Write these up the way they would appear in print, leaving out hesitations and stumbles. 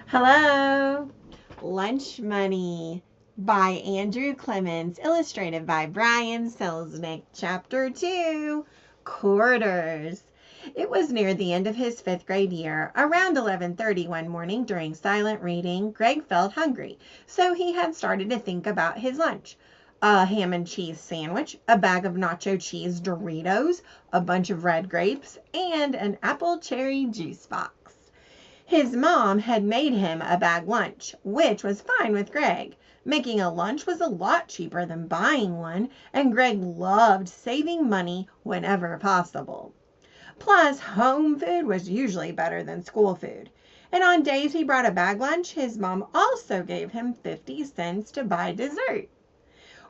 Hello! Lunch Money by Andrew Clements, illustrated by Brian Selznick. Chapter 2, Quarters. It was near the end of his 5th grade year. Around 11:30 one morning during silent reading, Greg felt hungry, so he had started to think about his lunch. A ham and cheese sandwich, a bag of nacho cheese Doritos, a bunch of red grapes, and an apple cherry juice box. His mom had made him a bag lunch, which was fine with Greg. Making a lunch was a lot cheaper than buying one, and Greg loved saving money whenever possible. Plus, home food was usually better than school food. And on days he brought a bag lunch, his mom also gave him 50 cents to buy dessert,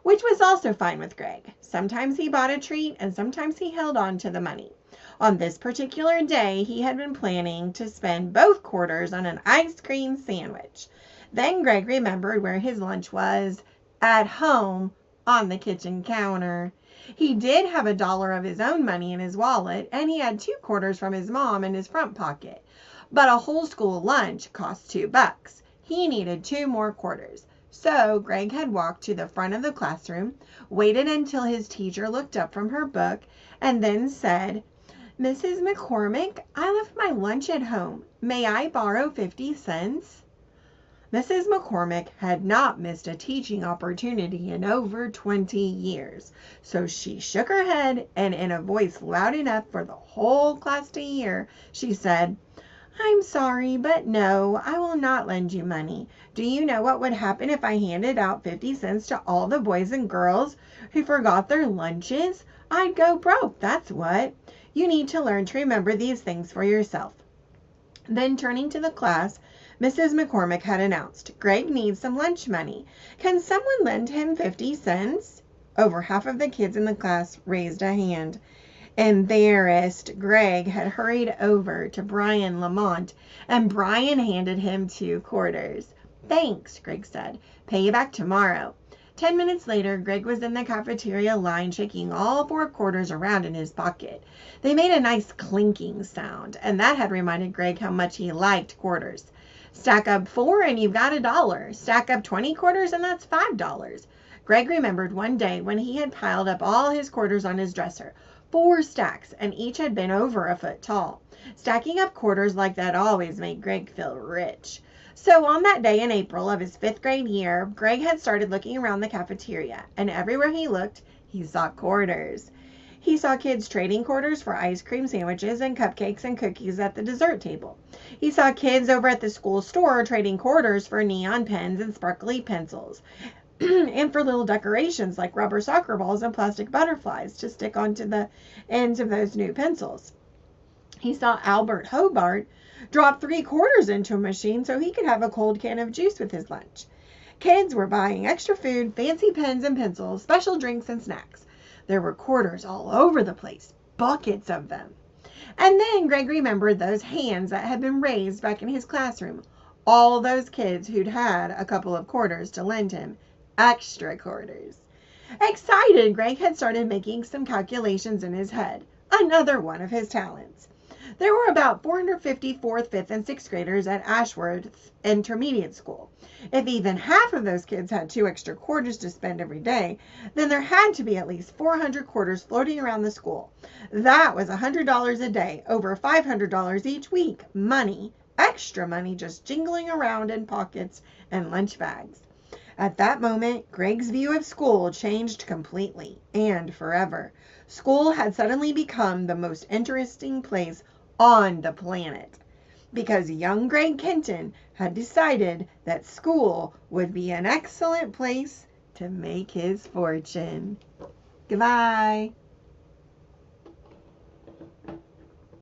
which was also fine with Greg. Sometimes he bought a treat and sometimes he held on to the money. On this particular day, he had been planning to spend both quarters on an ice cream sandwich. Then Greg remembered where his lunch was: at home on the kitchen counter. He did have $1 of his own money in his wallet, and he had 2 quarters from his mom in his front pocket. But a whole school lunch cost $2. He needed 2 more quarters. So Greg had walked to the front of the classroom, waited until his teacher looked up from her book, and then said, "Mrs. McCormick, I left my lunch at home. May I borrow 50 cents? Mrs. McCormick had not missed a teaching opportunity in over 20 years, so she shook her head, and in a voice loud enough for the whole class to hear, she said, "I'm sorry, but no, I will not lend you money. Do you know what would happen if I handed out 50 cents to all the boys and girls who forgot their lunches? I'd go broke, that's what. You need to learn to remember these things for yourself." Then turning to the class, Mrs. McCormick had announced, "Greg needs some lunch money. Can someone lend him 50 cents? Over half of the kids in the class raised a hand. Embarrassed, Greg had hurried over to Brian Lamont, and Brian handed him 2 quarters. "Thanks," Greg said. "Pay you back tomorrow." 10 minutes later, Greg was in the cafeteria line, shaking all 4 quarters around in his pocket. They made a nice clinking sound, and that had reminded Greg how much he liked quarters. Stack up 4 and you've got $1. Stack up 20 quarters and that's $5. Greg remembered one day when he had piled up all his quarters on his dresser. 4 stacks, and each had been over a foot tall. Stacking up quarters like that always made Greg feel rich. So on that day in April of his 5th grade year, Greg had started looking around the cafeteria, and everywhere he looked, he saw quarters. He saw kids trading quarters for ice cream sandwiches and cupcakes and cookies at the dessert table. He saw kids over at the school store trading quarters for neon pens and sparkly pencils, and for little decorations like rubber soccer balls and plastic butterflies to stick onto the ends of those new pencils. He saw Albert Hobart drop 3 quarters into a machine so he could have a cold can of juice with his lunch. Kids were buying extra food, fancy pens and pencils, special drinks and snacks. There were quarters all over the place, buckets of them. And then Greg remembered those hands that had been raised back in his classroom. All those kids who'd had a couple of quarters to lend him. Extra quarters. Excited, Greg had started making some calculations in his head. Another one of his talents. There were about 450 4th, 5th, and 6th graders at Ashworth Intermediate School. If even half of those kids had 2 extra quarters to spend every day, then there had to be at least 400 quarters floating around the school. That was $100 a day, over $500 each week. Money, extra money, just jingling around in pockets and lunch bags. At that moment, Greg's view of school changed completely and forever. School had suddenly become the most interesting place on the planet, because young Greg Kenton had decided that school would be an excellent place to make his fortune. Goodbye.